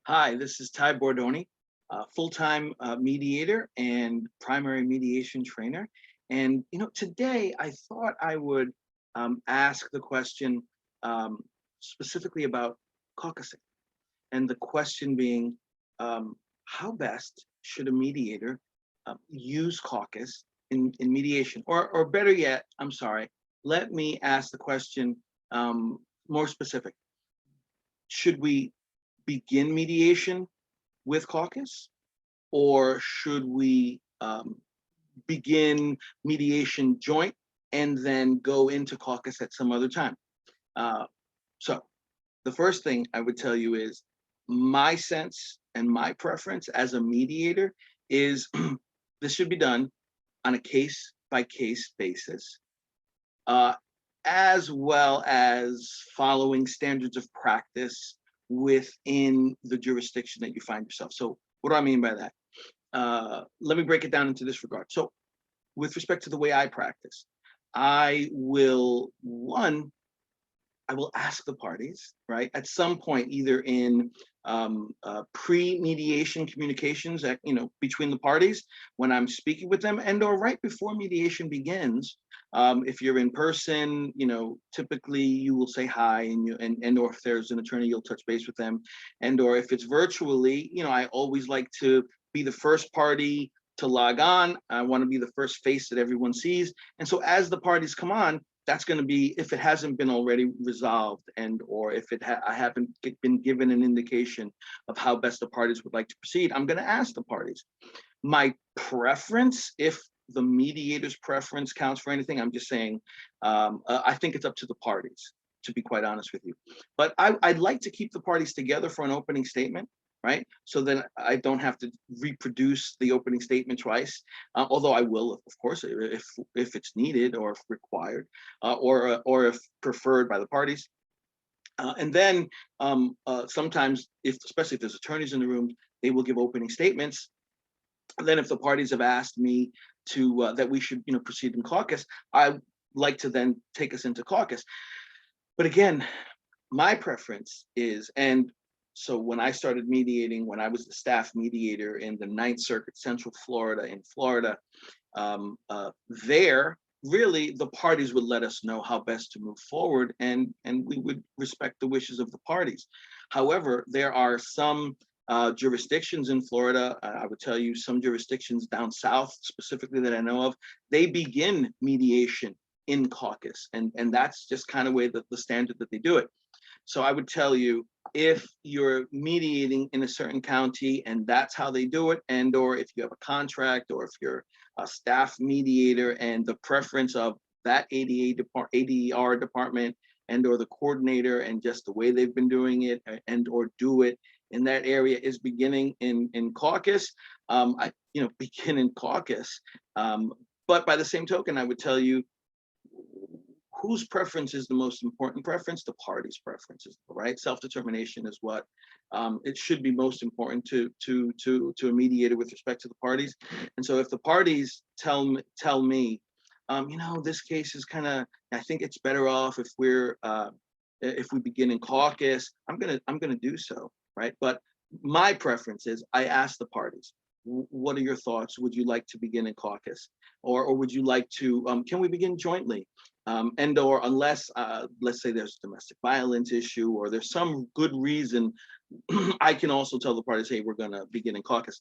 Hi, this is Ty Bordoni, full-time mediator and primary mediation trainer. And today I thought I would ask the question um, specifically about caucusing, and the question being, how best should a mediator use caucus in mediation, or better yet, I'm sorry, let me ask the question more specific. Should we begin mediation with caucus, or should we begin mediation joint and then go into caucus at some other time? So the first thing I would tell you is my sense and my preference as a mediator is this should be done on a case by case basis, uh, as well as following standards of practice within the jurisdiction that you find yourself. So what do I mean by that? Let me break it down into this regard. So with respect to the way I practice, I will, one, I will ask the parties, right, at some point, either in pre-mediation communications, between the parties when I'm speaking with them, and or right before mediation begins. If you're in person, typically you will say hi, and or if there's an attorney, you'll touch base with them, and or if it's virtually, I always like to be the first party to log on. I want to be the first face that everyone sees, and so as the parties come on, that's going to be, if it hasn't been already resolved, and or if I haven't been given an indication of how best the parties would like to proceed, I'm going to ask the parties. My preference, if the mediator's preference counts for anything, I'm just saying, I think it's up to the parties, to be quite honest with you. But I'd like to keep the parties together for an opening statement, right? So then I don't have to reproduce the opening statement twice, although I will, of course, if it's needed or if required, or if preferred by the parties. And then sometimes, especially if there's attorneys in the room, they will give opening statements. And then if the parties have asked me to that we should proceed in caucus, I like to then take us into caucus. But again, my preference is, and so when I started mediating, when I was the staff mediator in the Ninth Circuit, Central Florida, in Florida, there, really, the parties would let us know how best to move forward, and we would respect the wishes of the parties. However, there are some jurisdictions in Florida, I would tell you some jurisdictions down south specifically that I know of, they begin mediation in caucus, and that's just kind of way the standard that they do it. So I would tell you, if you're mediating in a certain county and that's how they do it, and or if you have a contract, or if you're a staff mediator and the preference of that ADR department and or the coordinator and just the way they've been doing it, and or do it in that area is beginning in caucus, I begin in caucus. But by the same token, I would tell you, whose preference is the most important preference? The party's preferences, right? Self-determination is what it should be most important to a mediator with respect to the parties. And so if the parties tell me, this case is kind of, I think it's better off if we begin in caucus, I'm gonna do so, right? But my preference is, I ask the parties, what are your thoughts? Would you like to begin in caucus, or would you like to? Can we begin jointly? And or unless, let's say there's a domestic violence issue, or there's some good reason, I can also tell the parties, hey, we're going to begin in caucus.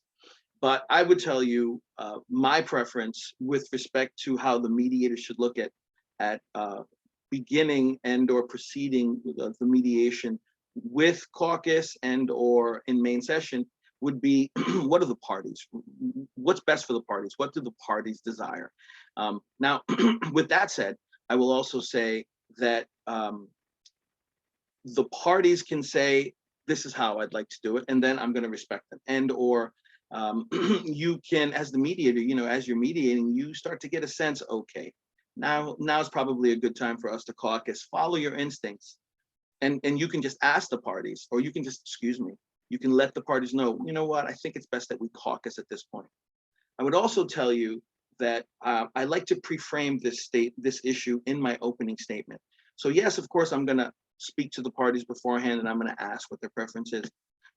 But I would tell you, my preference with respect to how the mediator should look at beginning and or proceeding the mediation with caucus and or in main session would be, what are the parties? What's best for the parties? What do the parties desire? Now, with that said, I will also say that the parties can say, this is how I'd like to do it, and then I'm going to respect them. And or you can, as the mediator, as you're mediating, you start to get a sense, okay, now's probably a good time for us to caucus. Follow your instincts. And you can just ask the parties, or you can just, you can let the parties know, you know what, I think it's best that we caucus at this point. I would also tell you that I like to pre-frame this issue in my opening statement. So yes, of course, I'm gonna speak to the parties beforehand, and I'm going to ask what their preference is.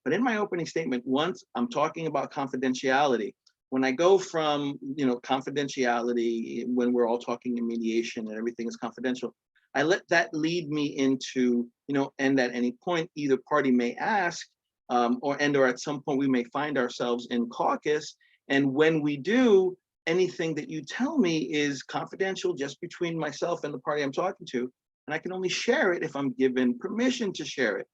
But in my opening statement, once I'm talking about confidentiality, when I go from, confidentiality, when we're all talking in mediation and everything is confidential, I let that lead me into, and at any point, either party may ask, or at some point we may find ourselves in caucus. And when we do, anything that you tell me is confidential, just between myself and the party I'm talking to. And I can only share it if I'm given permission to share it.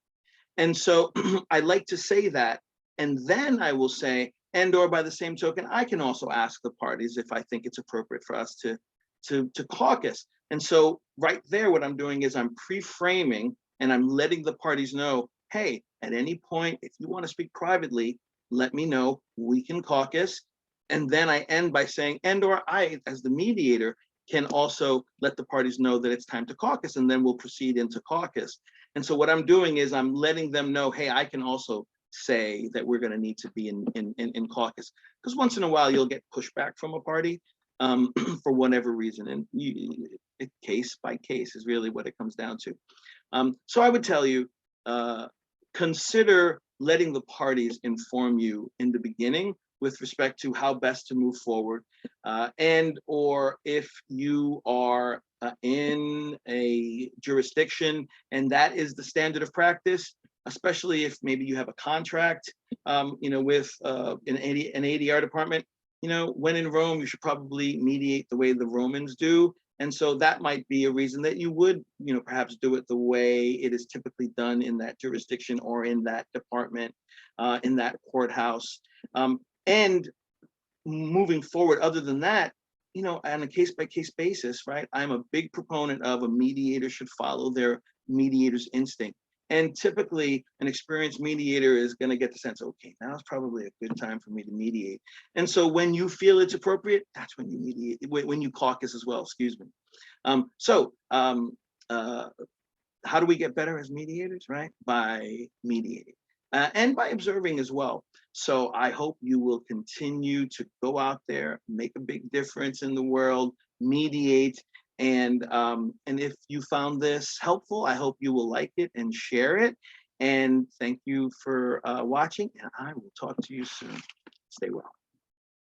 And so I like to say that, and then I will say, and or by the same token, I can also ask the parties if I think it's appropriate for us to caucus. And so right there, what I'm doing is I'm pre-framing and I'm letting the parties know, hey, at any point, if you want to speak privately, let me know, we can caucus. And then I end by saying, and or I, as the mediator, can also let the parties know that it's time to caucus, and then we'll proceed into caucus. And so what I'm doing is I'm letting them know, hey, I can also say that we're going to need to be in caucus, because once in a while you'll get pushback from a party for whatever reason, and case by case is really what it comes down to. So I would tell you, consider letting the parties inform you in the beginning with respect to how best to move forward, and or if you are in a jurisdiction and that is the standard of practice, especially if maybe you have a contract, with an ADR department, when in Rome, you should probably mediate the way the Romans do. And so that might be a reason that you would, perhaps do it the way it is typically done in that jurisdiction or in that department, in that courthouse. And moving forward, other than that, on a case-by-case basis, right? I'm a big proponent of a mediator should follow their mediator's instinct. And typically, an experienced mediator is going to get the sense, okay, now is probably a good time for me to mediate. And so when you feel it's appropriate, that's when you mediate, when you caucus as well, excuse me. How do we get better as mediators, right? By mediating. And by observing as well. So I hope you will continue to go out there, make a big difference in the world, mediate. And if you found this helpful, I hope you will like it and share it. And thank you for watching, and I will talk to you soon. Stay well.